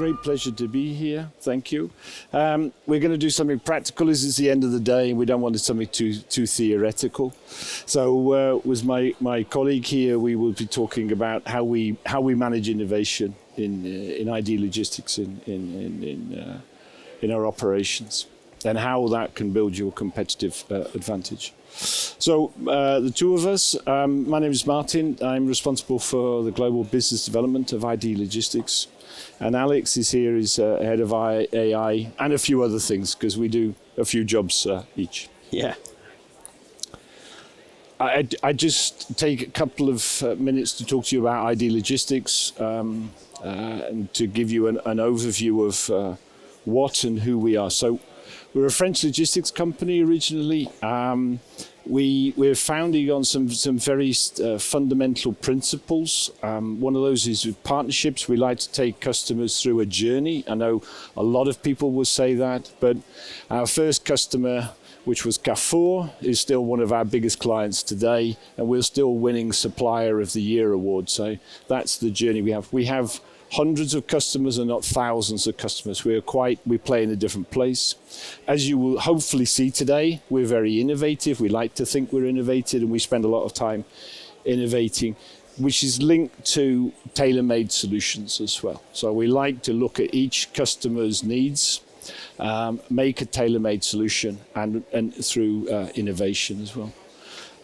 Great pleasure to be here. Thank you. We're going to do something practical. This is the end of the day, and we don't want something too theoretical. So, with my colleague here, we will be talking about how we manage innovation in ID logistics in our operations, and how that can build your competitive advantage. So the two of us, my name is Martin. I'm responsible for the global business development of ID Logistics. And Alex is here, is head of AI and a few other things, because we do a few jobs each. Yeah. I just take a couple of minutes to talk to you about ID Logistics and to give you an overview of what and who we are. So we're a French logistics company originally. We're founding on some very fundamental principles. One of those is with partnerships. We like to take customers through a journey. I know a lot of people will say that, but our first customer, which was Carrefour, is still one of our biggest clients today, and we're still winning Supplier of the Year award. So that's the journey we have. We have hundreds of customers and not thousands of customers. We play in a different place. As you will hopefully see today, we're very innovative. We like to think we're innovative, and we spend a lot of time innovating, which is linked to tailor-made solutions as well. So we like to look at each customer's needs, make a tailor-made solution, and through innovation as well.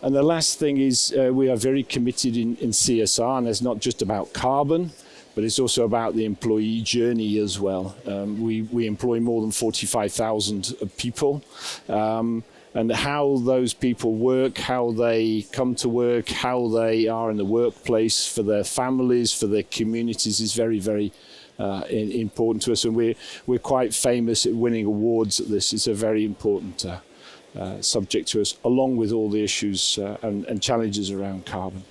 And the last thing is we are very committed in CSR, and it's not just about carbon, but it's also about the employee journey as well. We employ more than 45,000 people, and how those people work, how they come to work, how they are in the workplace for their families, for their communities is very, very important to us. And we're quite famous at winning awards at this. It's a very important subject to us, along with all the issues and challenges around carbon.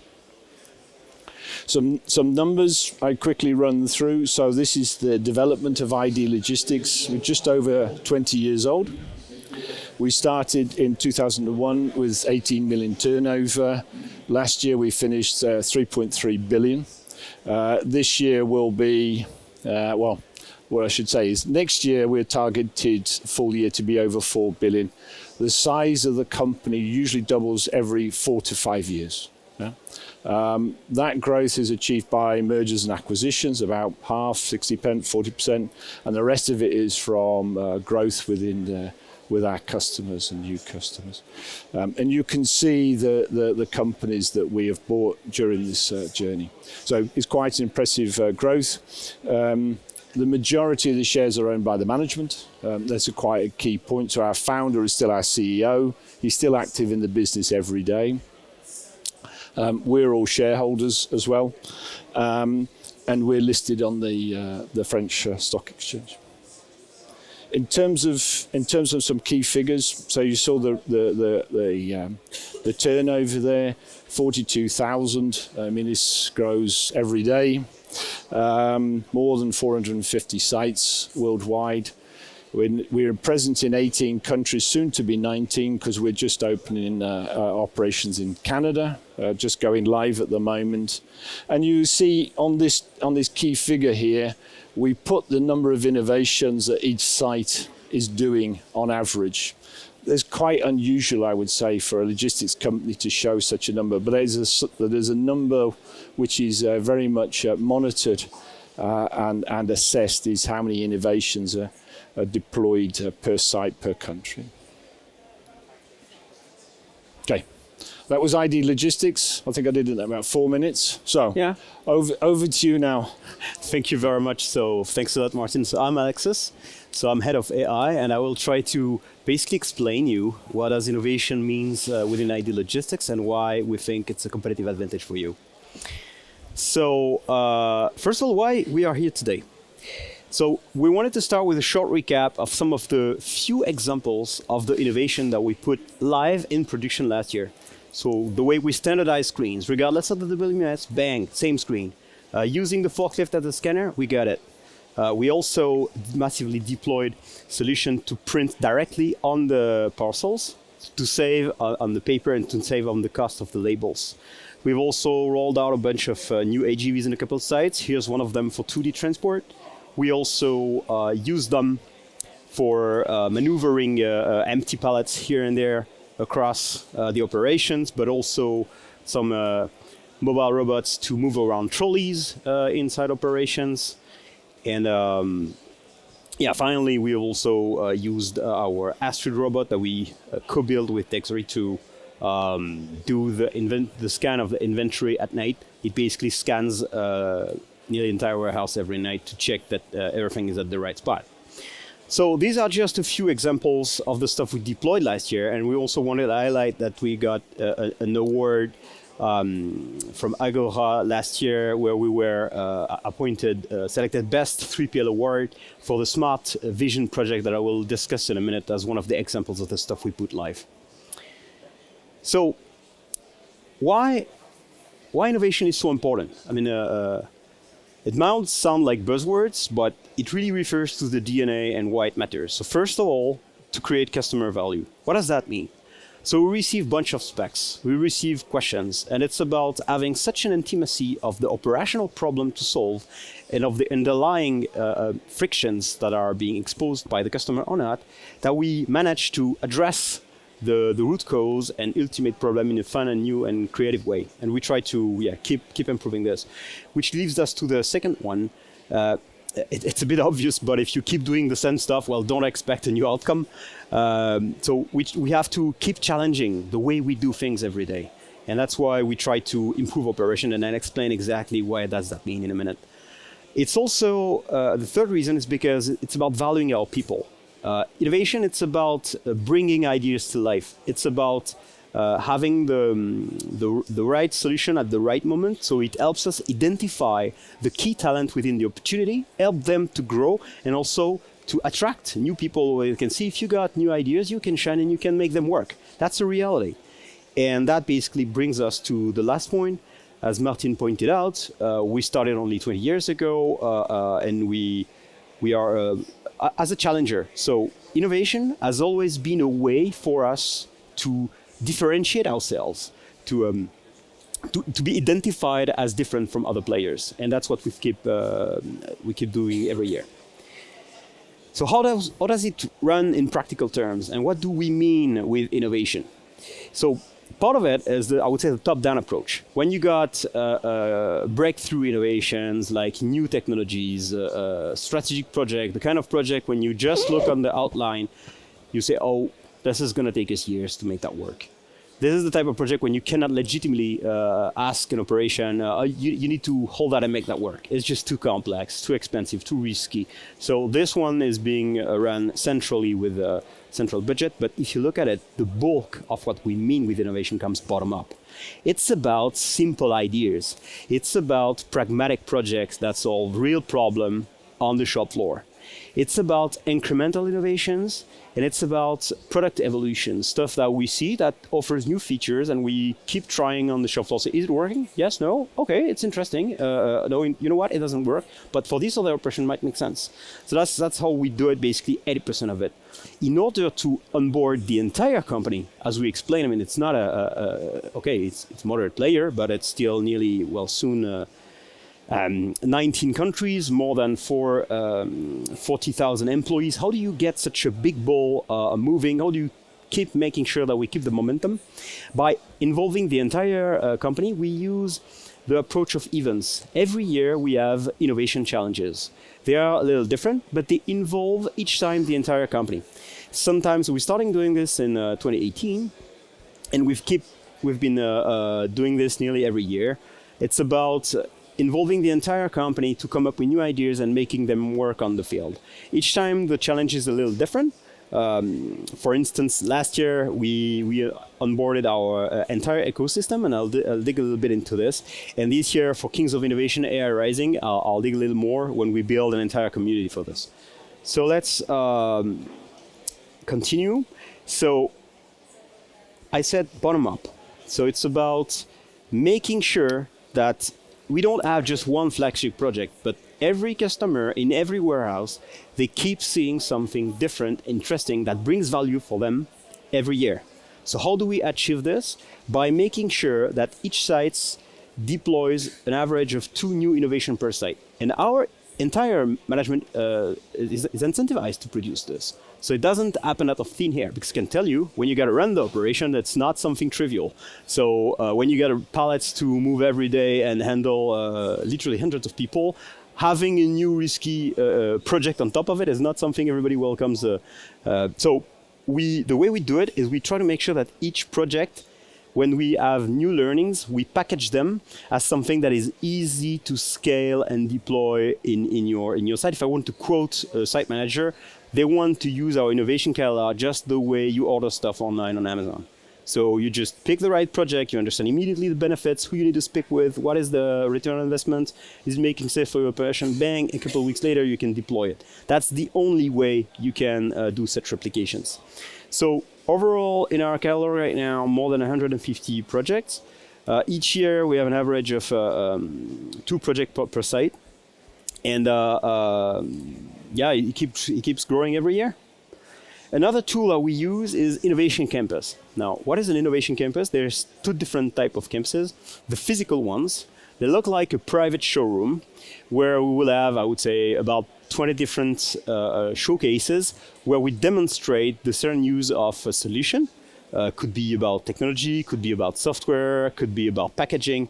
Some numbers I quickly run through. So this is the development of ID Logistics. We're just over 20 years old. We started in 2001 with 18 million turnover. Last year we finished 3.3 billion. This year will be, what I should say is next year we're targeted full year to be over 4 billion. The size of the company usually doubles every 4 to 5 years. Yeah? That growth is achieved by mergers and acquisitions, about half, 60%, 40%, and the rest of it is from growth with our customers and new customers. And you can see the companies that we have bought during this journey. So it's quite an impressive growth. The majority of the shares are owned by the management. That's quite a key point. So our founder is still our CEO. He's still active in the business every day. We're all shareholders as well, and we're listed on the French stock exchange. In terms of some key figures, so you saw the turnover there, 42,000. I mean, this grows every day. More than 450 sites worldwide. We're present in 18 countries, soon to be 19, because we're just opening operations in Canada, just going live at the moment. And you see on this key figure here, we put the number of innovations that each site is doing on average. It's quite unusual, I would say, for a logistics company to show such a number, but there's a number which is very much monitored and assessed, is how many innovations are deployed per site, per country. Okay, that was ID Logistics. I think I did it in about 4 minutes. So yeah, over to you now. Thank you very much. So thanks a lot, Martin. So I'm Alexis. So I'm head of AI, and I will try to basically explain you what does innovation means within ID Logistics and why we think it's a competitive advantage for you. So first of all, why we are here today. So we wanted to start with a short recap of some of the few examples of the innovation that we put live in production last year. So the way we standardize screens, regardless of the WMS, bang, same screen. Using the forklift as a scanner, we got it. We also massively deployed solution to print directly on the parcels to save on the paper and to save on the cost of the labels. We've also rolled out a bunch of new AGVs in a couple of sites. Here's one of them for 2D transport. We also use them for maneuvering empty pallets here and there across the operations, but also some mobile robots to move around trolleys inside operations. And finally, we also used our Astrid robot that we co-built with Texory to do the scan of the inventory at night. It basically scans near the entire warehouse every night to check that everything is at the right spot. So these are just a few examples of the stuff we deployed last year, and we also wanted to highlight that we got an award from Agora last year, where we were selected Best 3PL Award for the Smart Vision project that I will discuss in a minute as one of the examples of the stuff we put live. So why innovation is so important? I mean, it might sound like buzzwords, but it really refers to the DNA and why it matters. So first of all, to create customer value. What does that mean? So we receive a bunch of specs, we receive questions, and it's about having such an intimacy of the operational problem to solve and of the underlying frictions that are being exposed by the customer or not, that we manage to address the root cause and ultimate problem in a fun and new and creative way. And we try to keep improving this, which leads us to the second one. It's a bit obvious, but if you keep doing the same stuff, well, don't expect a new outcome. So we have to keep challenging the way we do things every day. And that's why we try to improve operation, and I'll explain exactly why does that mean in a minute. It's also, the third reason is because it's about valuing our people. Innovation, it's about bringing ideas to life. It's about having the right solution at the right moment, so it helps us identify the key talent within the opportunity, help them to grow, and also to attract new people where you can see if you got new ideas, you can shine and you can make them work. That's a reality. And that basically brings us to the last point. As Martin pointed out, we started only 20 years ago, and we are as a challenger. So innovation has always been a way for us to differentiate ourselves, to be identified as different from other players, and that's what we keep doing every year. So how does it run in practical terms, and what do we mean with innovation? So part of it is I would say the top-down approach. When you got breakthrough innovations like new technologies, strategic project, the kind of project when you just look on the outline, you say, oh, this is going to take us years to make that work. This is the type of project when you cannot legitimately ask an operation, you need to hold that and make that work. It's just too complex, too expensive, too risky. So this one is being run centrally with a central budget. But if you look at it, the bulk of what we mean with innovation comes bottom up. It's about simple ideas. It's about pragmatic projects that solve real problem on the shop floor. It's about incremental innovations, and it's about product evolution, stuff that we see that offers new features, and we keep trying on the shop floor. So is it working? Yes, no? Okay, it's interesting. No, you know what? It doesn't work. But for this other operation, it might make sense. So that's how we do it, basically 80% of it. In order to onboard the entire company, as we explained, I mean, it's not it's moderate player, but it's still nearly, soon 19 countries, more than 40,000 employees. How do you get such a big ball moving? How do you keep making sure that we keep the momentum? By involving the entire company, we use the approach of events. Every year we have innovation challenges. They are a little different, but they involve each time the entire company. Sometimes we're starting doing this in 2018, and we've been doing this nearly every year. It's about involving the entire company to come up with new ideas and making them work on the field. Each time the challenge is a little different. For instance, last year we onboarded our entire ecosystem, and I'll dig a little bit into this. And this year for Kings of Innovation, AI Rising, I'll dig a little more when we build an entire community for this. So let's continue. So I said bottom up. So it's about making sure that we don't have just one flagship project, but every customer in every warehouse, they keep seeing something different, interesting, that brings value for them every year. So how do we achieve this? By making sure that each site deploys an average of 2 new innovations per site. And our entire management is incentivized to produce this. So it doesn't happen out of thin air, because I can tell you, when you got to run the operation, that's not something trivial. So when you got pallets to move every day and handle literally hundreds of people, having a new risky project on top of it is not something everybody welcomes. So the way we do it is we try to make sure that each project, when we have new learnings, we package them as something that is easy to scale and deploy in your site. If I want to quote a site manager, they want to use our innovation catalog just the way you order stuff online on Amazon. So you just pick the right project, you understand immediately the benefits, who you need to speak with, what is the return on investment, is it making sense for your operation, bang, a couple of weeks later you can deploy it. That's the only way you can do such replications. So overall, in our catalog right now, more than 150 projects. Each year we have an average of 2 projects per site. And yeah, it keeps growing every year. Another tool that we use is Innovation Campus. Now, what is an Innovation Campus? There's 2 different types of campuses. The physical ones, they look like a private showroom where we will have, I would say, about 20 different showcases where we demonstrate the certain use of a solution. Could be about technology, could be about software, could be about packaging.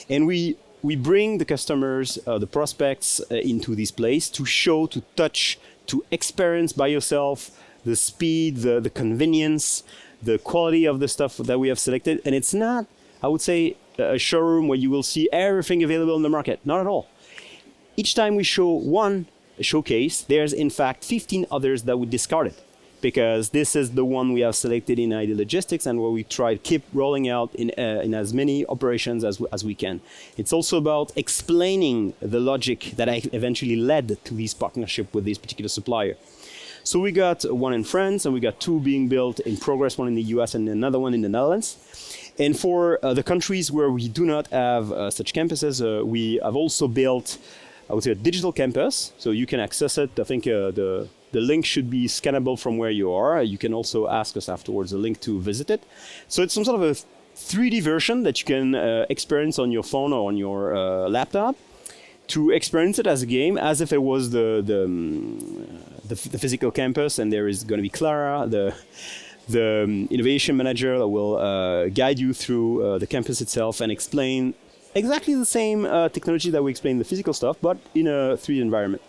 And we bring the customers, the prospects into this place to show, to touch, to experience by yourself the speed, the convenience, the quality of the stuff that we have selected. And it's not, I would say, a showroom where you will see everything available in the market. Not at all. Each time we show one showcase, there's in fact 15 others that we discarded, because this is the one we have selected in ID Logistics and where we try to keep rolling out in as many operations as we can. It's also about explaining the logic that eventually led to this partnership with this particular supplier. So we got one in France, and we got 2 being built in progress, one in the US and another one in the Netherlands. And for the countries where we do not have such campuses, we have also built, I would say, a digital campus, so you can access it. I think the link should be scannable from where you are. You can also ask us afterwards a link to visit it. So it's some sort of a 3D version that you can experience on your phone or on your laptop, to experience it as a game, as if it was the physical campus, and there is going to be Clara, the innovation manager, that will guide you through the campus itself and explain exactly the same technology that we explain the physical stuff, but in a 3D environment.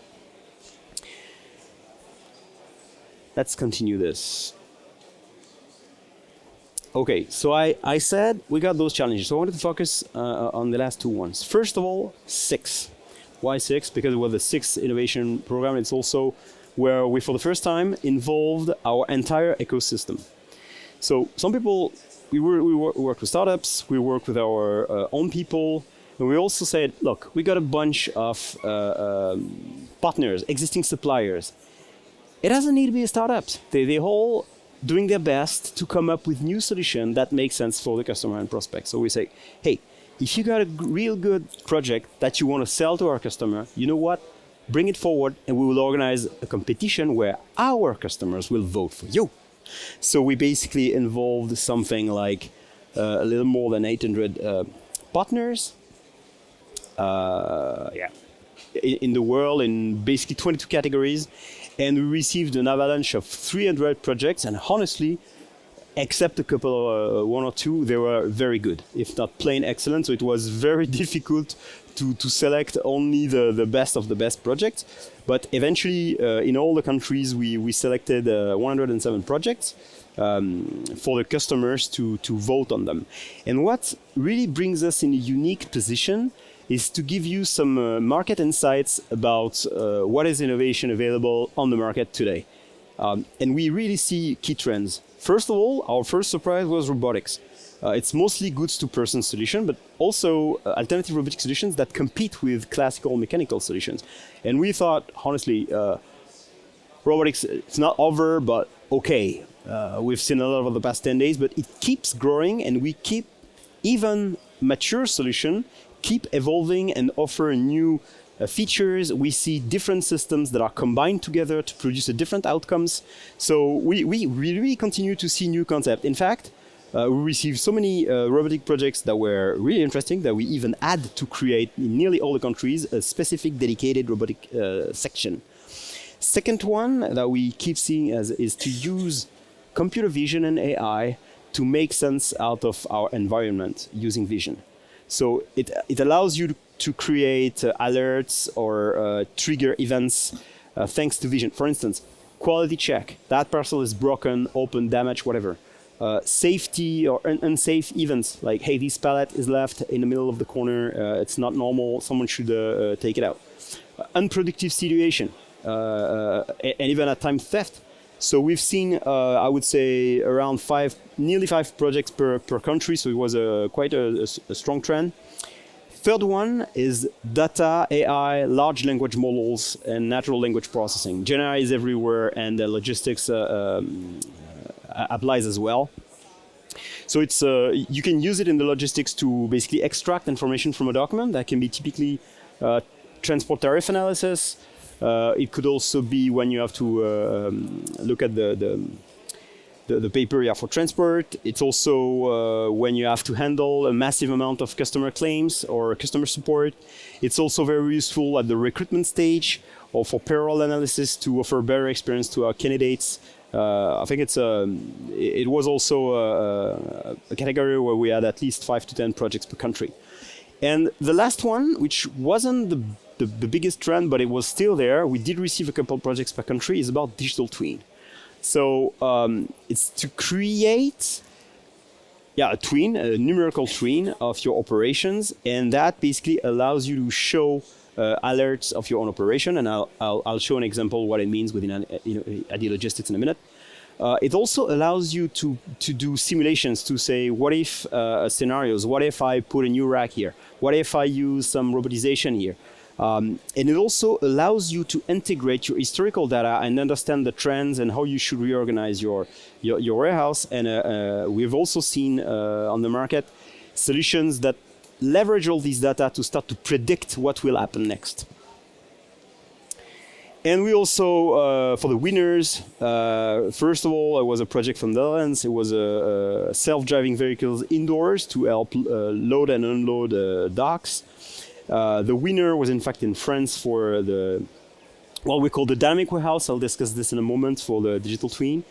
Let's continue this. Okay, so I said we got those challenges. So I wanted to focus on the last 2 ones. First of all, 6. Why 6? Because it was the 6th innovation program. It's also where we, for the first time, involved our entire ecosystem. So some people, we work with startups, we work with our own people, and we also said, look, we got a bunch of partners, existing suppliers. It doesn't need to be a startup. They all doing their best to come up with new solution that makes sense for the customer and prospect. So we say, hey, if you got a real good project that you want to sell to our customer, you know what? Bring it forward, and we will organize a competition where our customers will vote for you. So we basically involved something like a little more than 800 partners in the world, in basically 22 categories. And we received an avalanche of 300 projects, and honestly, except a couple, 1 or 2, they were very good, if not plain excellent. So it was very difficult to select only the best of the best projects. But eventually, in all the countries, we selected 107 projects for the customers to vote on them. And what really brings us in a unique position is to give you some market insights about what is innovation available on the market today. And we really see key trends. First of all, our first surprise was robotics. It's mostly goods-to-person solution, but also alternative robotic solutions that compete with classical mechanical solutions. And we thought, honestly, robotics, it's not over, but okay. We've seen a lot over the past 10 days, but it keeps growing, and we keep even mature solution keep evolving and offer new features. We see different systems that are combined together to produce different outcomes. So we really continue to see new concepts. In fact, We received so many robotic projects that were really interesting that we even had to create in nearly all the countries a specific dedicated robotic section. Second one that we keep seeing is to use computer vision and AI to make sense out of our environment using vision. So it allows you to create alerts or trigger events thanks to vision. For instance, quality check. That parcel is broken, open, damaged, whatever. Safety or unsafe events, like, hey, this pallet is left in the middle of the corner, it's not normal, someone should take it out. Unproductive situation, and even at times theft. So we've seen, I would say, around nearly five projects per country, so it was quite a strong trend. Third one is data, AI, large language models, and natural language processing. GenAI is everywhere, and logistics applies as well. So it's you can use it in the logistics to basically extract information from a document. That can be typically transport tariff analysis. It could also be when you have to look at the paper for transport. It's also when you have to handle a massive amount of customer claims or customer support. It's also very useful at the recruitment stage or for payroll analysis to offer better experience to our candidates. I think it was also a category where we had at least 5 to 10 projects per country. And the last one, which wasn't the biggest trend, but it was still there, we did receive a couple of projects per country, is about digital twin. So it's to create a twin, a numerical twin of your operations, and that basically allows you to show alerts of your own operation, and I'll show an example what it means within ID Logistics in a minute. It also allows you to do simulations to say, what if scenarios, what if I put a new rack here? What if I use some robotization here? And it also allows you to integrate your historical data and understand the trends and how you should reorganize your warehouse. And we've also seen on the market solutions that leverage all these data to start to predict what will happen next. And we also, for the winners, first of all, it was a project from the Netherlands. It was a self-driving vehicles indoors to help load and unload docks. The winner was in fact in France for what we call the Dallemagne warehouse. I'll discuss this in a moment for the digital twin.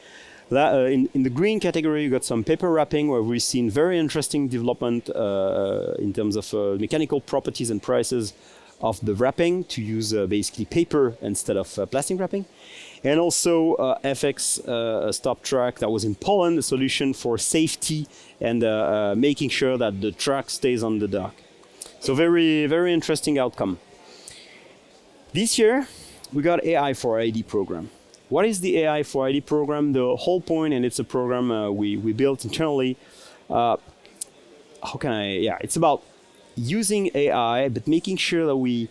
In the green category, you got some paper wrapping where we've seen very interesting development in terms of mechanical properties and prices of the wrapping to use basically paper instead of plastic wrapping. And also FX stop track that was in Poland, a solution for safety and making sure that the truck stays on the dock. So very, very interesting outcome. This year, we got AI for ID program. What is the AI for ID program? The whole point, and it's a program we built internally. It's about using AI, but making sure that we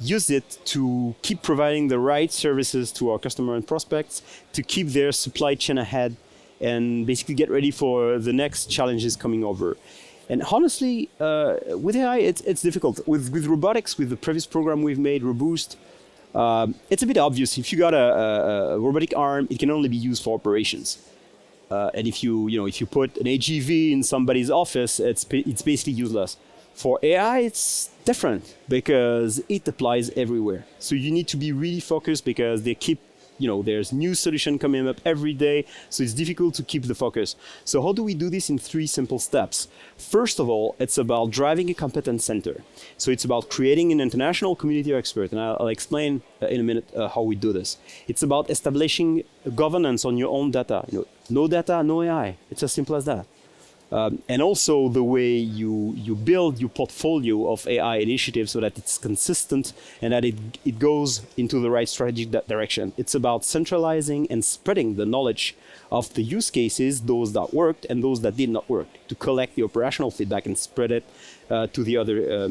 use it to keep providing the right services to our customer and prospects, to keep their supply chain ahead, and basically get ready for the next challenges coming over. And honestly, with AI, it's difficult. With robotics, with the previous program we've made, Robust, it's a bit obvious. If you got a robotic arm, it can only be used for operations. And if you put an AGV in somebody's office, it's basically useless. For AI, it's different because it applies everywhere. So you need to be really focused because they keep, there's new solution coming up every day. So it's difficult to keep the focus. So how do we do this in 3 simple steps? First of all, it's about driving a competence center. So it's about creating an international community of experts. And I'll explain in a minute how we do this. It's about establishing governance on your own data. No data, no AI. It's as simple as that. And also the way you build your portfolio of AI initiatives so that it's consistent and that it goes into the right strategic direction. It's about centralizing and spreading the knowledge of the use cases, those that worked and those that did not work, to collect the operational feedback and spread it to the other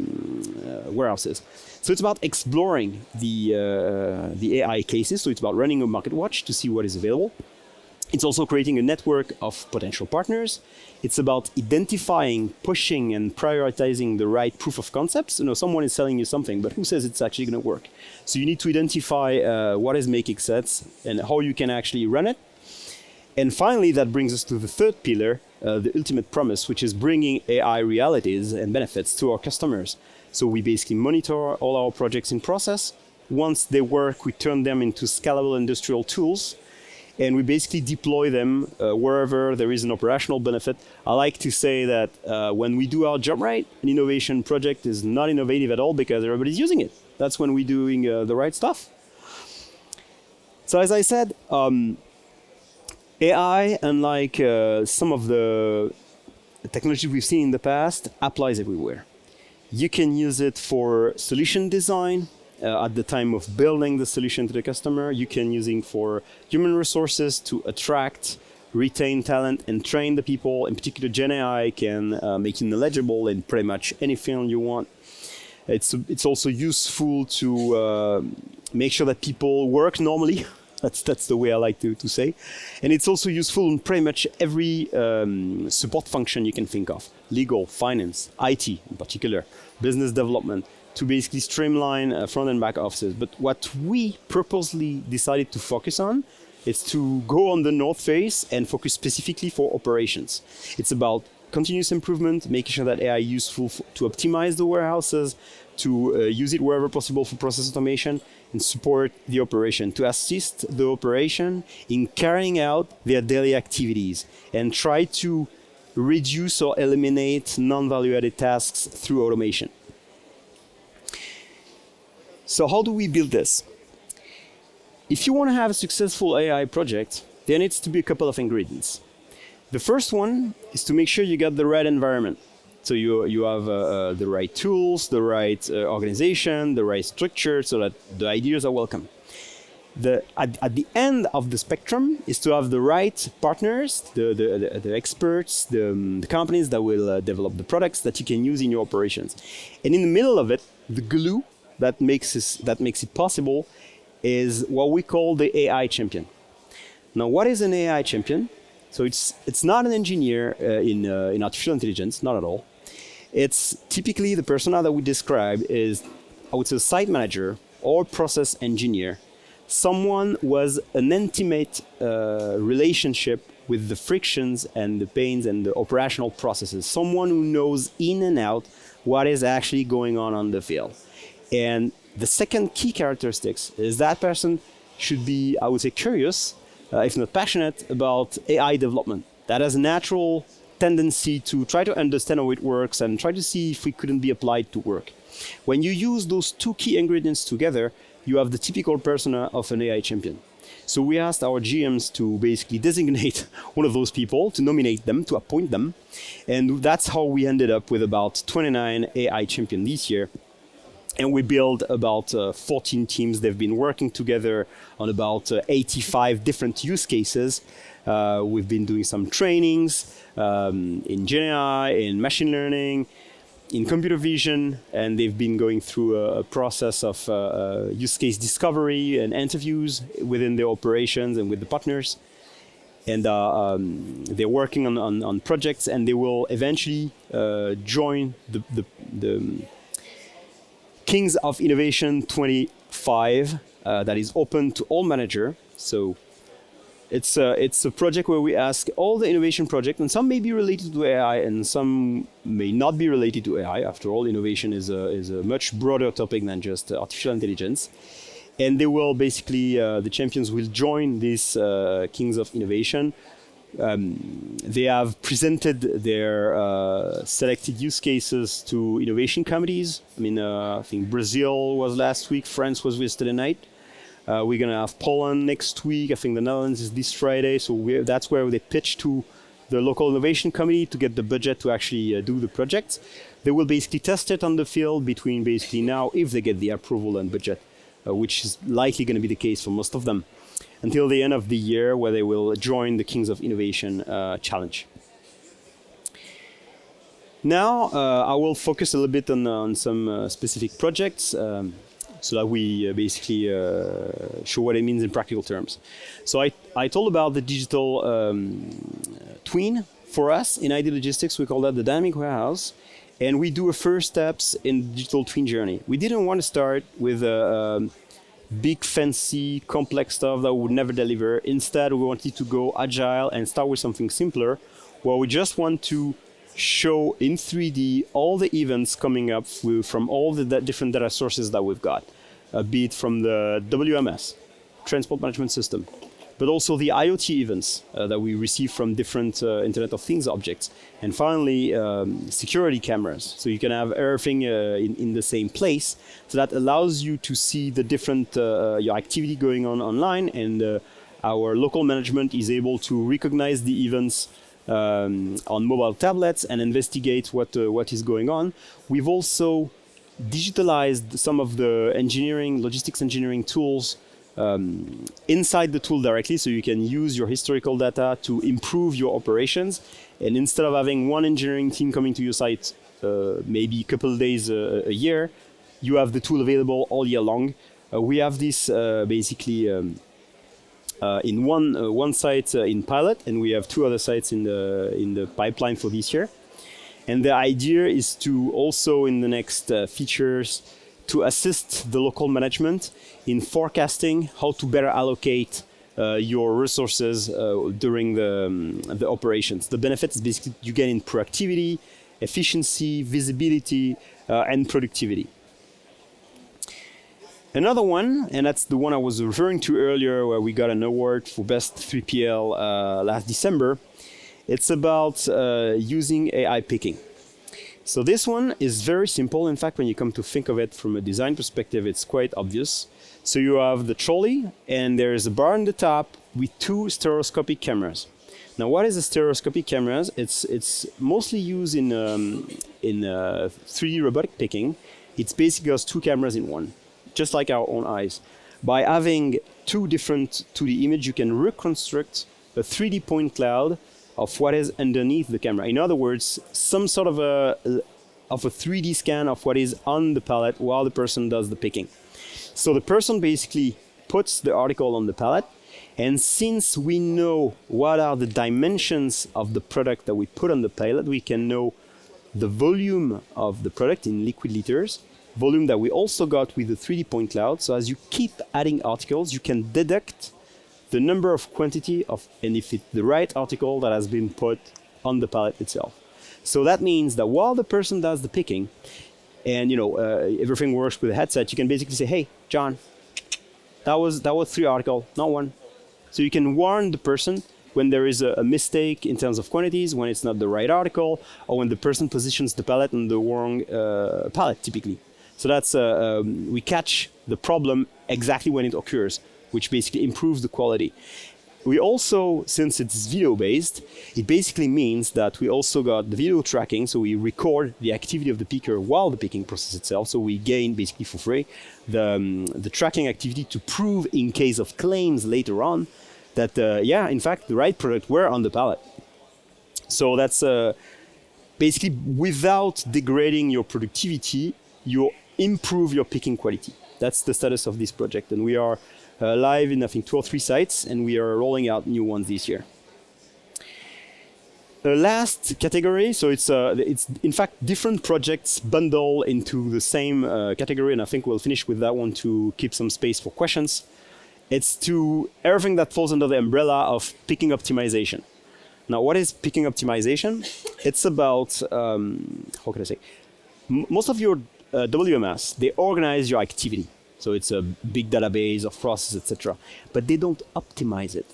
warehouses. So it's about exploring the AI cases. So it's about running a market watch to see what is available. It's also creating a network of potential partners. It's about identifying, pushing, and prioritizing the right proof of concepts. Someone is selling you something, but who says it's actually going to work? So you need to identify what is making sense and how you can actually run it. And finally, that brings us to the third pillar, the ultimate promise, which is bringing AI realities and benefits to our customers. So we basically monitor all our projects in process. Once they work, we turn them into scalable industrial tools, and we basically deploy them wherever there is an operational benefit. I like to say that when we do our job right, an innovation project is not innovative at all because everybody's using it. That's when we're doing the right stuff. So as I said, AI, unlike some of the technology we've seen in the past, applies everywhere. You can use it for solution design at the time of building the solution to the customer. You can use it for human resources to attract, retain talent, and train the people. In particular, Gen AI can make you knowledgeable in pretty much any field you want. It's also useful to make sure that people work normally. That's the way I like to say. And it's also useful in pretty much every support function you can think of. Legal, finance, IT in particular, business development, to basically streamline front and back offices. But what we purposely decided to focus on is to go on the north face and focus specifically for operations. It's about continuous improvement, making sure that AI is useful to optimize the warehouses, to use it wherever possible for process automation, and support the operation, to assist the operation in carrying out their daily activities and try to reduce or eliminate non-value-added tasks through automation. So how do we build this? If you want to have a successful AI project, there needs to be a couple of ingredients. The first one is to make sure you got the right environment. So you have the right tools, the right organization, the right structure, so that the ideas are welcome. At the end of the spectrum is to have the right partners, the experts, the companies that will develop the products that you can use in your operations. And in the middle of it, the glue that makes it possible is what we call the AI champion. Now, what is an AI champion? So it's not an engineer in artificial intelligence, not at all. It's typically the persona that we describe is, I would say, a site manager or process engineer. Someone who has an intimate relationship with the frictions and the pains and the operational processes. Someone who knows in and out what is actually going on the field. And the second key characteristics is that person should be, I would say, curious, if not passionate, about AI development. That has a natural tendency to try to understand how it works and try to see if it couldn't be applied to work. When you use those two key ingredients together, you have the typical persona of an AI champion. So we asked our GMs to basically designate one of those people, to nominate them, to appoint them. And that's how we ended up with about 29 AI champions this year. And we built about 14 teams. They've been working together on about 85 different use cases. We've been doing some trainings in Gen AI, in machine learning, in computer vision, and they've been going through a process of use case discovery and interviews within the operations and with the partners. And they're working on projects, and they will eventually join the Kings of Innovation 25 that is open to all managers. So it's a project where we ask all the innovation projects, and some may be related to AI and some may not be related to AI. After all, innovation is a much broader topic than just artificial intelligence. And they will basically, the champions will join these Kings of Innovation. They have presented their selected use cases to innovation committees. I mean, I think Brazil was last week, France was yesterday night. We're going to have Poland next week. I think the Netherlands is this Friday. So that's where they pitch to the local innovation committee to get the budget to actually do the project. They will basically test it on the field between basically now, if they get the approval and budget, which is likely going to be the case for most of them, until the end of the year, where they will join the Kings of Innovation Challenge. Now, I will focus a little bit on some specific projects, so that we basically show what it means in practical terms. So I told about the digital twin. For us, in ID Logistics, we call that the dynamic warehouse, and we do a first steps in the digital twin journey. We didn't want to start with big, fancy, complex stuff that we would never deliver. Instead, we wanted to go agile and start with something simpler, where we just want to show in 3D all the events coming up from all the different data sources that we've got, be it from the WMS, Transport Management System, but also the IoT events that we receive from different Internet of Things objects. And finally, security cameras. So you can have everything in the same place. So that allows you to see the different your activity going on online, and our local management is able to recognize the events on mobile tablets and investigate what is going on. We've also digitalized some of the logistics engineering tools inside the tool directly, so you can use your historical data to improve your operations. And instead of having one engineering team coming to your site maybe a couple of days a year, you have the tool available all year long. We have this basically in one site in pilot, and we have 2 other sites in the pipeline for this year. And the idea is to also, in the next features, to assist the local management in forecasting how to better allocate your resources during the operations. The benefits basically you get in proactivity, efficiency, visibility, and productivity. Another one, and that's the one I was referring to earlier, where we got an award for best 3PL last December. It's about using AI picking. So this one is very simple. In fact, when you come to think of it from a design perspective, it's quite obvious. So you have the trolley, and there's a bar on the top with 2 stereoscopic cameras. Now, what is a stereoscopic cameras? It's mostly used in 3D robotic picking. It's basically just 2 cameras in one, just like our own eyes. By having 2 different 2D images, you can reconstruct a 3D point cloud of what is underneath the camera. In other words, some sort of a 3D scan of what is on the pallet while the person does the picking. So the person basically puts the article on the pallet, and since we know what are the dimensions of the product that we put on the pallet, we can know the volume of the product in liquid liters, volume that we also got with the 3D point cloud. So as you keep adding articles, you can deduct the number of quantity of, and if it's the right article that has been put on the pallet itself. So that means that while the person does the picking, and everything works with a headset, you can basically say, "Hey, John, that was 3 articles, not 1." So you can warn the person when there is a mistake in terms of quantities, when it's not the right article, or when the person positions the pallet on the wrong pallet, typically. So that's we catch the problem exactly when it occurs, which basically improves the quality. We also, since it's video-based, it basically means that we also got the video tracking, so we record the activity of the picker while the picking process itself, so we gain basically for free the tracking activity to prove in case of claims later on that, in fact, the right product were on the pallet. So that's basically without degrading your productivity, you improve your picking quality. That's the status of this project, and we are live in, I think, 2 or 3 sites, and we are rolling out new ones this year. The last category, so it's in fact different projects bundle into the same category, and I think we'll finish with that one to keep some space for questions. It's to everything that falls under the umbrella of picking optimization. Now, what is picking optimization? It's about, how can I say, most of your WMS, they organize your activity. So it's a big database of processes, etc. But they don't optimize it.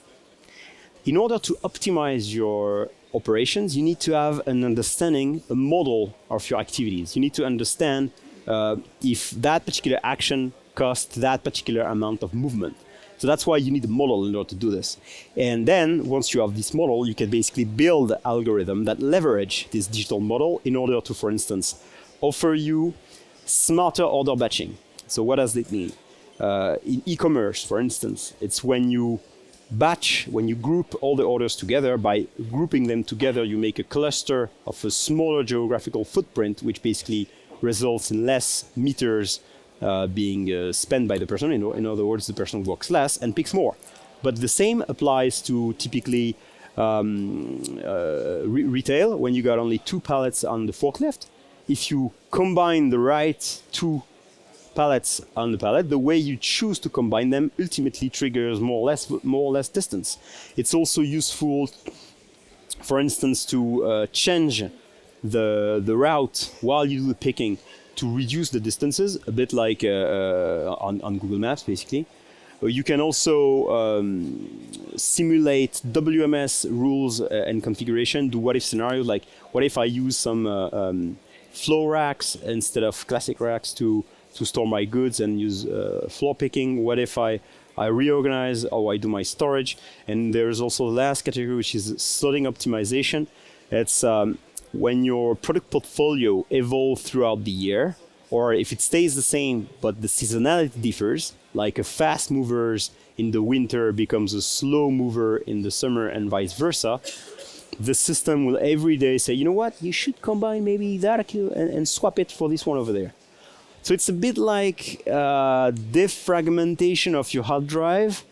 In order to optimize your operations, you need to have an understanding, a model of your activities. You need to understand if that particular action costs that particular amount of movement. So that's why you need a model in order to do this. And then once you have this model, you can basically build an algorithm that leverage this digital model in order to, for instance, offer you smarter order batching. So what does it mean? In e-commerce, for instance, it's when you group all the orders together. By grouping them together, you make a cluster of a smaller geographical footprint, which basically results in less meters being spent by the person. In other words, the person works less and picks more. But the same applies to typically retail, when you got only 2 pallets on the forklift. If you combine the right 2 pallets on the pallet, the way you choose to combine them ultimately triggers more or less distance. It's also useful, for instance, to change the route while you do the picking to reduce the distances, a bit like on Google Maps, basically. You can also simulate WMS rules and configuration, do what if scenarios, like what if I use some flow racks instead of classic racks to store my goods and use floor picking? What if I reorganize or I do my storage? And there's also the last category, which is slotting optimization. It's when your product portfolio evolves throughout the year, or if it stays the same but the seasonality differs, like a fast mover in the winter becomes a slow mover in the summer and vice versa, the system will every day say, you know what, you should combine maybe that and swap it for this one over there. So it's a bit like defragmentation of your hard drive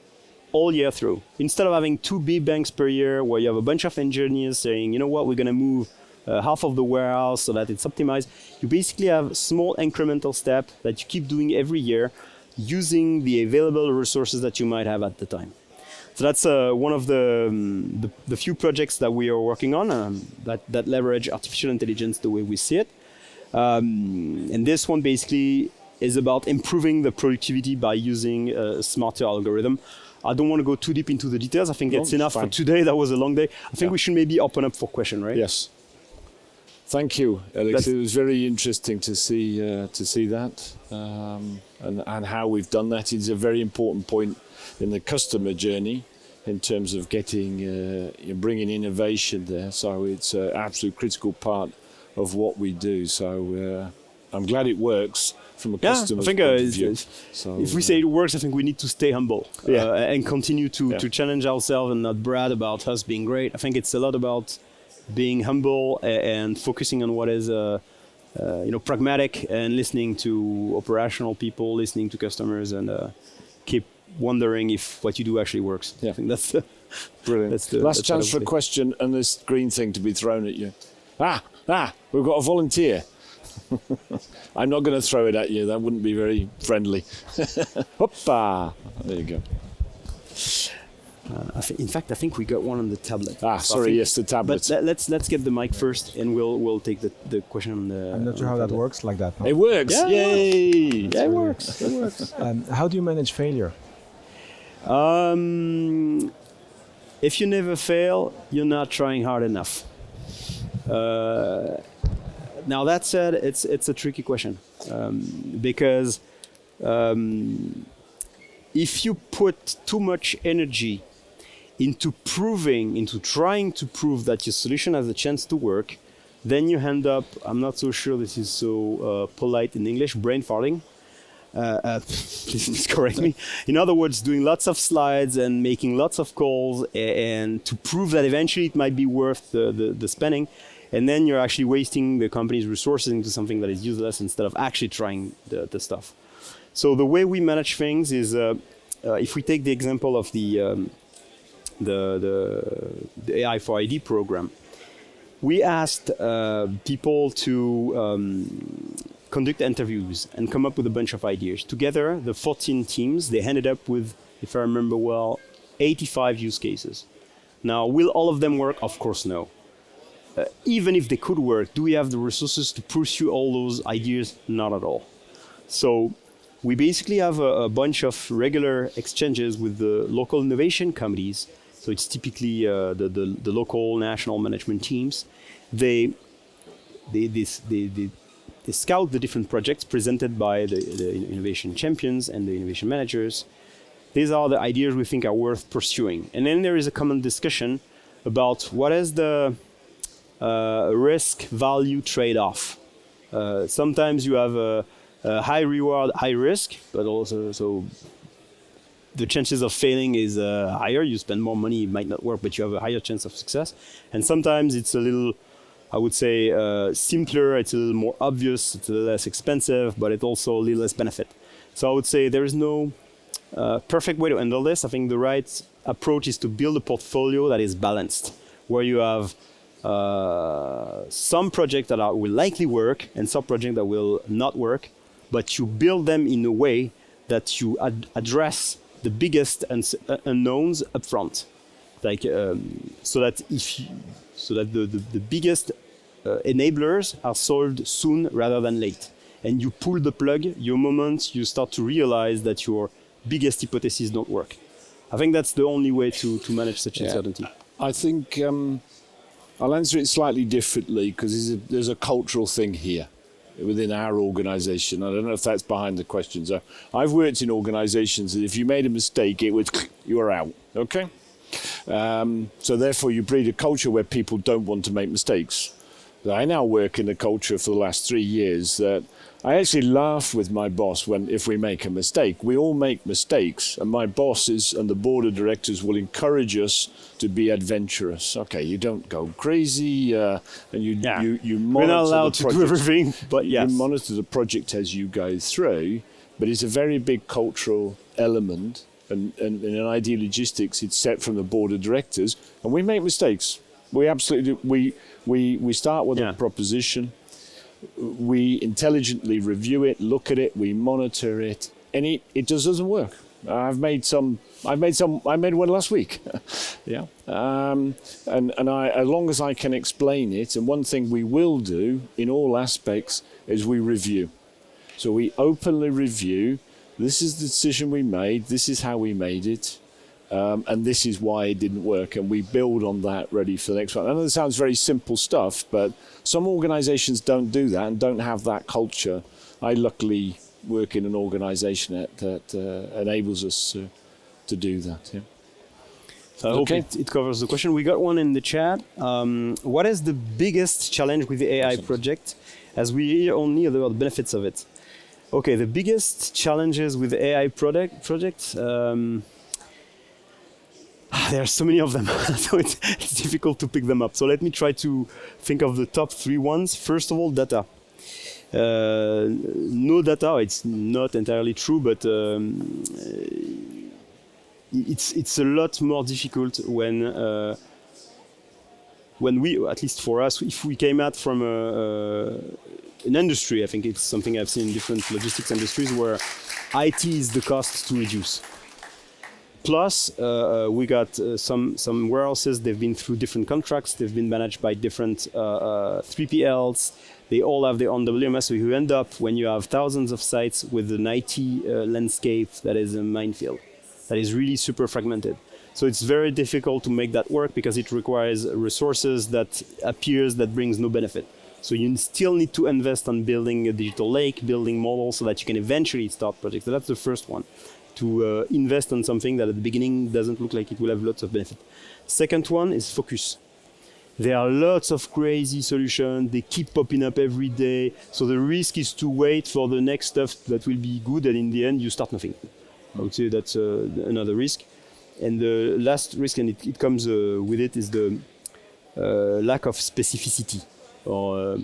all year through. Instead of having 2 big banks per year where you have a bunch of engineers saying, you know what, we're going to move half of the warehouse so that it's optimized, you basically have small incremental step that you keep doing every year using the available resources that you might have at the time. So that's one of the few projects that we are working on that leverage artificial intelligence the way we see it. And this one basically is about improving the productivity by using a smarter algorithm. I don't want to go too deep into the details. I think it's enough for today. That was a long day. I think we should maybe open up for question, right? Yes. Thank you, Alex. It was very interesting to see that and how we've done that. It's a very important point in the customer journey in terms of getting bringing innovation there. So it's an absolute critical part of what we do. So I'm glad it works from a customer's point of view. So, if we say it works, I think we need to stay humble and continue to challenge ourselves and not brag about us being great. I think it's a lot about being humble and focusing on what is pragmatic and listening to operational people, listening to customers, and keep wondering if what you do actually works. I think that's brilliant. Last chance for a question and this green thing to be thrown at you. We've got a volunteer. I'm not going to throw it at you. That wouldn't be very friendly. Hoppa! There you go. In fact, I think we got one on the tablet. Yes, the tablet. But let's get the mic first, and we'll take the question on the. I'm not sure how that works like that. No? It works. Yeah, Yay! Yeah, it works. It works. How do you manage failure? If you never fail, you're not trying hard enough. Now that said, it's a tricky question because if you put too much energy into trying to prove that your solution has a chance to work, then you end up, I'm not so sure this is so polite in English, brain farting. Please correct me. In other words, doing lots of slides and making lots of calls and to prove that eventually it might be worth the spending. And then you're actually wasting the company's resources into something that is useless instead of actually trying the stuff. So the way we manage things is, if we take the example of the AI for ID program, we asked people to conduct interviews and come up with a bunch of ideas. Together, the 14 teams, they ended up with, if I remember well, 85 use cases. Now, will all of them work? Of course, no. Even if they could work, do we have the resources to pursue all those ideas? Not at all. So we basically have a bunch of regular exchanges with the local innovation committees. So it's typically the local national management teams. They scout the different projects presented by the innovation champions and the innovation managers. These are the ideas we think are worth pursuing. And then there is a common discussion about what is the risk-value trade-off. Sometimes you have a high reward, high risk, but also so the chances of failing is higher. You spend more money, it might not work, but you have a higher chance of success. And sometimes it's a little, I would say, simpler, it's a little more obvious, it's a little less expensive, but it's also a little less benefit. So I would say there is no perfect way to handle this. I think the right approach is to build a portfolio that is balanced, where you have some projects that will likely work and some projects that will not work, but you build them in a way that you address the biggest unknowns up front, like so that the biggest enablers are solved soon rather than late. And you pull the plug your moment you start to realize that your biggest hypotheses don't work. I think that's the only way to manage such uncertainty. I think I'll answer it slightly differently because there's a cultural thing here within our organization. I don't know if that's behind the question. So I've worked in organizations that if you made a mistake, it was you were out. Okay. So therefore you breed a culture where people don't want to make mistakes. I now work in a culture for the last 3 years that I actually laugh with my boss if we make a mistake. We all make mistakes, and my bosses and the board of directors will encourage us to be adventurous. Okay, you don't go crazy, and you monitor. We're not allowed the to do everything, but yes. You monitor the project as you go through. But it's a very big cultural element, and in ID Logistics, it's set from the board of directors, and we make mistakes. We absolutely do. We start with a proposition. We intelligently review it, look at it, we monitor it, and it just doesn't work. I made one last week. Yeah. And as long as I can explain it, and one thing we will do in all aspects is we review. So we openly review, this is the decision we made, this is how we made it, and this is why it didn't work, and we build on that ready for the next one. I know it sounds very simple stuff, but some organizations don't do that and don't have that culture. I luckily work in an organization that enables us to do that. Yeah. So I hope it covers the question. We got one in the chat. What is the biggest challenge with the AI project, as we hear only about the benefits of it? Okay, the biggest challenges with the AI project, there are so many of them, so it's difficult to pick them up. So let me try to think of the top 3 ones. First of all, data. No data, it's not entirely true, but it's a lot more difficult when we, at least for us, if we came out from an industry, I think it's something I've seen in different logistics industries where IT is the cost to reduce. Plus, we got some warehouses, they've been through different contracts, they've been managed by different 3PLs, they all have their own WMS, so you end up, when you have thousands of sites with an IT landscape that is a minefield, that is really super fragmented. So it's very difficult to make that work because it requires resources that brings no benefit. So you still need to invest on building a digital lake, building models so that you can eventually start projects. So that's the first one. To invest on something that at the beginning doesn't look like it will have lots of benefit. Second one is focus. There are lots of crazy solutions. They keep popping up every day. So the risk is to wait for the next stuff that will be good, and in the end you start nothing. I would say that's another risk. And the last risk, and it comes with it, is the lack of specificity. Or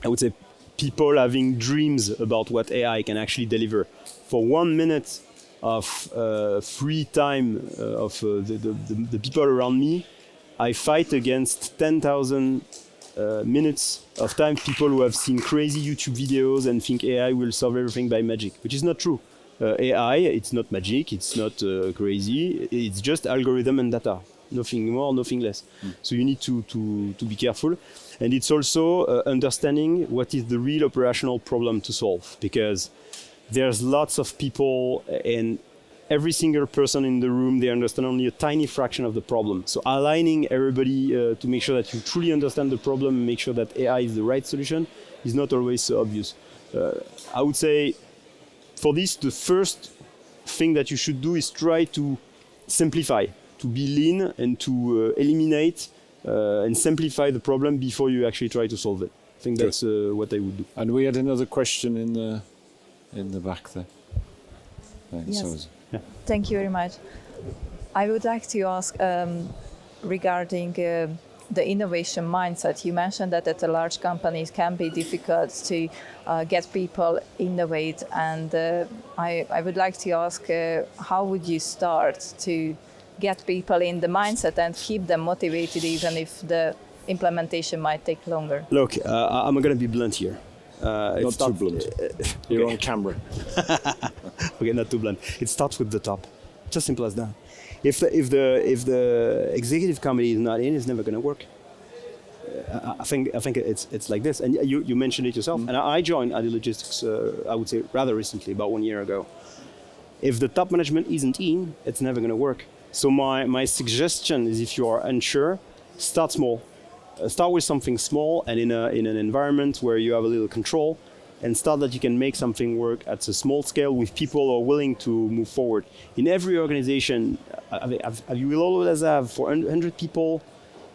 I would say people having dreams about what AI can actually deliver. For 1 minute of free time of the people around me, I fight against 10,000 minutes of time people who have seen crazy YouTube videos and think AI will solve everything by magic, which is not true. AI, it's not magic, it's not crazy, it's just algorithm and data. Nothing more, nothing less. So you need to be careful. And it's also understanding what is the real operational problem to solve, because there's lots of people, and every single person in the room, they understand only a tiny fraction of the problem. So aligning everybody to make sure that you truly understand the problem and make sure that AI is the right solution is not always so obvious. I would say for this, the first thing that you should do is try to simplify, to be lean and to eliminate and simplify the problem before you actually try to solve it. I think that's what I would do. And we had another question in the back there. Yes. Thank you very much. I would like to ask regarding the innovation mindset. You mentioned that at the large companies can be difficult to get people innovate, and I would like to ask how would you start to get people in the mindset and keep them motivated even if the implementation might take longer? Look, I'm going to be blunt here. Not too blunt. You're on camera. Okay, not too blunt. It starts with the top. Just simple as that. If the executive committee is not in, it's never going to work. I think it's like this, and you mentioned it yourself. And I joined ID Logistics, I would say rather recently, about 1 year ago. If the top management isn't in, it's never going to work. So my suggestion is, if you are unsure, start small. Start with something small and in an environment where you have a little control, and start that you can make something work at a small scale with people who are willing to move forward. In every organization, you will always have, for 100 people,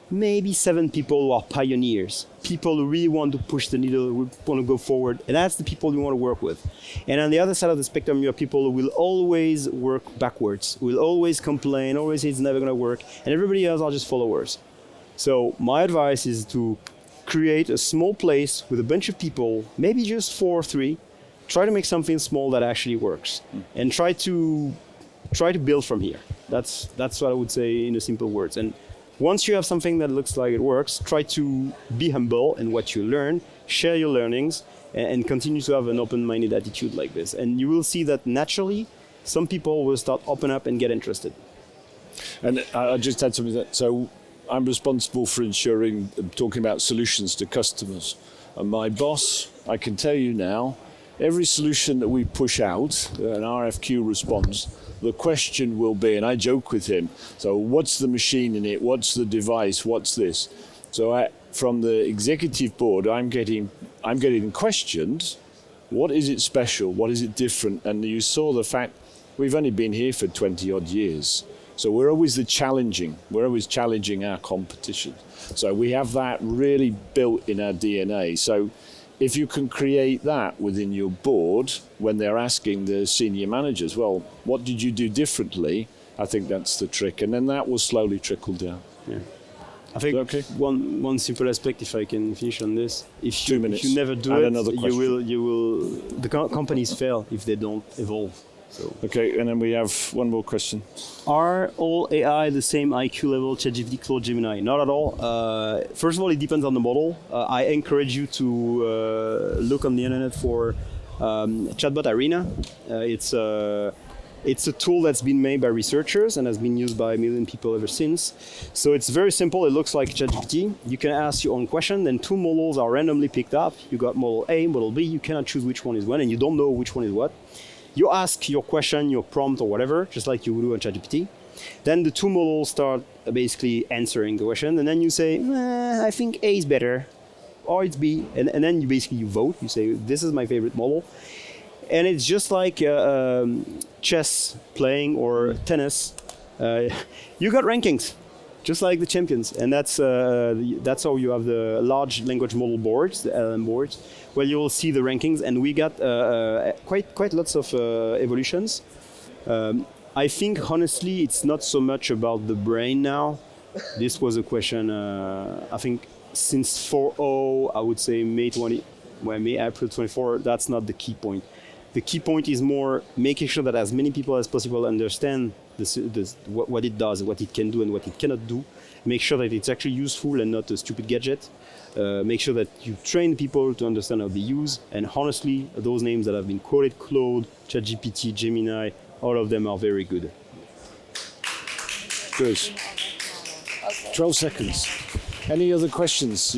maybe 7 people who are pioneers, people who really want to push the needle, who want to go forward, and that's the people you want to work with. And on the other side of the spectrum, you have people who will always work backwards, will always complain, always say it's never going to work, and everybody else are just followers. So my advice is to create a small place with a bunch of people, maybe just 4 or 3, try to make something small that actually works, and try to build from here. That's what I would say in a simple words. And once you have something that looks like it works, try to be humble in what you learn, share your learnings, and continue to have an open-minded attitude like this. And you will see that naturally, some people will start open up and get interested. And I just had something that, so I'm responsible for ensuring, talking about solutions to customers. And my boss, I can tell you now, every solution that we push out, an RFQ response, the question will be, and I joke with him, so what's the machine in it? What's the device? What's this? So from the executive board, I'm getting questions. What is it special? What is it different? And you saw the fact we've only been here for 20 odd years. So we're always we're always challenging our competition. So we have that really built in our DNA. So if you can create that within your board when they're asking the senior managers, well, what did you do differently? I think that's the trick. And then that will slowly trickle down. Yeah. I think one simple aspect, if I can finish on this, if you never do it, you will the companies fail if they don't evolve. So. Okay, and then we have one more question. Are all AI the same IQ level, ChatGPT, Claude, Gemini? Not at all. First of all, it depends on the model. I encourage you to look on the internet for Chatbot Arena. It's a tool that's been made by researchers and has been used by a million people ever since. So it's very simple. It looks like ChatGPT. You can ask your own question, then 2 models are randomly picked up. You got model A, model B. You cannot choose which one is when, and you don't know which one is what. You ask your question, your prompt or whatever, just like you would do on ChatGPT. Then the 2 models start basically answering the question, and then you say, I think A is better, or it's B, and then you vote. You say, this is my favorite model. And it's just like chess playing or tennis. You got rankings, just like the champions, and that's how you have the large language model boards, the LLM boards, where you will see the rankings, and we got quite lots of evolutions. I think honestly, it's not so much about the brain now. This was a question. I think since 4.0, I would say April 24. That's not the key point. The key point is more making sure that as many people as possible understand what it does, what it can do, and what it cannot do. Make sure that it's actually useful and not a stupid gadget. Make sure that you train people to understand how they use. And honestly, those names that have been quoted, Claude, ChatGPT, Gemini, all of them are very good. Good. 12 seconds. Any other questions?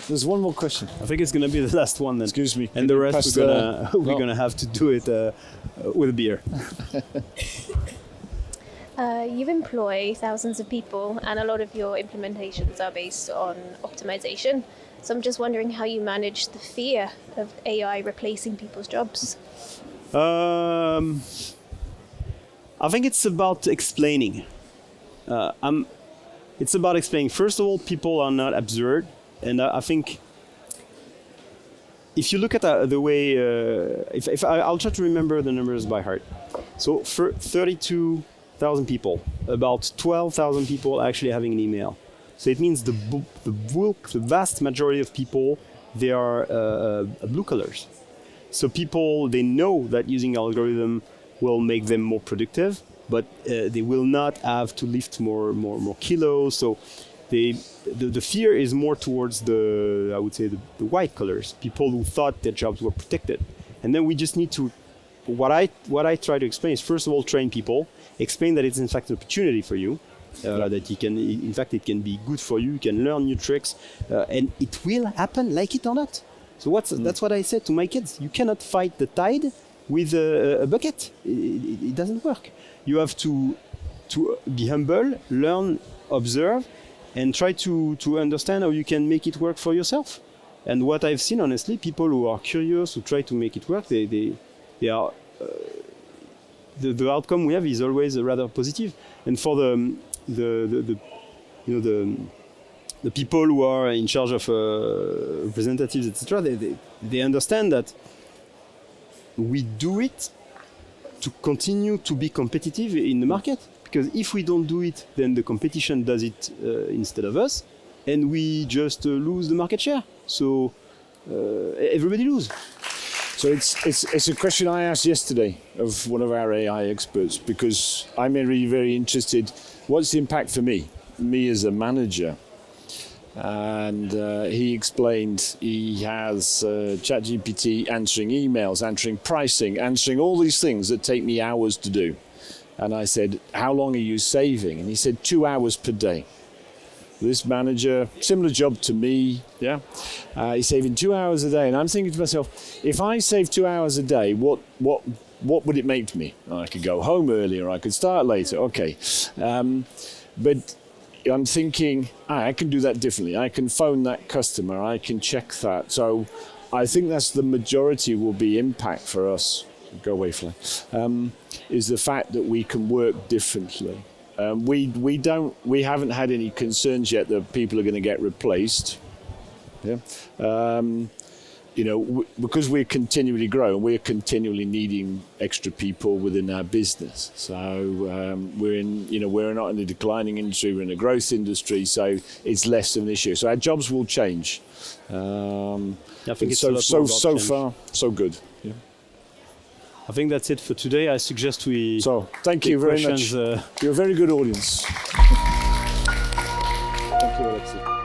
There's one more question. I think it's going to be the last one then. Excuse me. And the rest we're going to have to do it with a beer. You employ thousands of people, and a lot of your implementations are based on optimization. So I'm just wondering how you manage the fear of AI replacing people's jobs. I think it's about explaining. It's about explaining. First of all, people are not absurd, and I think if you look at the way, I'll try to remember the numbers by heart. So for 32,000 people, about 12,000 people actually having an email. So it means the vast majority of people, they are blue collars. So people, they know that using algorithm will make them more productive, but they will not have to lift more kilos. So the fear is more towards I would say, the white collars, people who thought their jobs were protected. And then we just need to, what I try to explain is, first of all, train people, explain that it's in fact an opportunity for you, that you can, in fact, it can be good for you, you can learn new tricks, and it will happen, like it or not. So that's what I said to my kids. You cannot fight the tide with a bucket. It doesn't work. You have to be humble, learn, observe, and try to understand how you can make it work for yourself. And what I've seen, honestly, people who are curious, who try to make it work, they are the outcome we have is always rather positive. And for the people who are in charge of representatives, etc., they understand that we do it to continue to be competitive in the market. Because if we don't do it, then the competition does it instead of us, and we just lose the market share. So everybody loses. So it's a question I asked yesterday of one of our AI experts, because I'm really very interested. What's the impact for me as a manager? And he explained he has ChatGPT answering emails, answering pricing, answering all these things that take me hours to do. And I said, how long are you saving? And he said, 2 hours per day. This manager, similar job to me, yeah. He's saving 2 hours a day. And I'm thinking to myself, if I save 2 hours a day, what would it make me? I could go home earlier, I could start later, okay. But I'm thinking, I can do that differently. I can phone that customer, I can check that. So I think that's the majority will be impact for us. Go away, Fly. Is the fact that we can work differently. We haven't had any concerns yet that people are going to get replaced. Yeah. Because we're continually growing, we're continually needing extra people within our business. So we're not in a declining industry, we're in a growth industry, so it's less of an issue. So our jobs will change. I think it's so far, so good. Yeah. I think that's it for today. I suggest we. So thank you very much. You're a very good audience. Thank you, Alexis.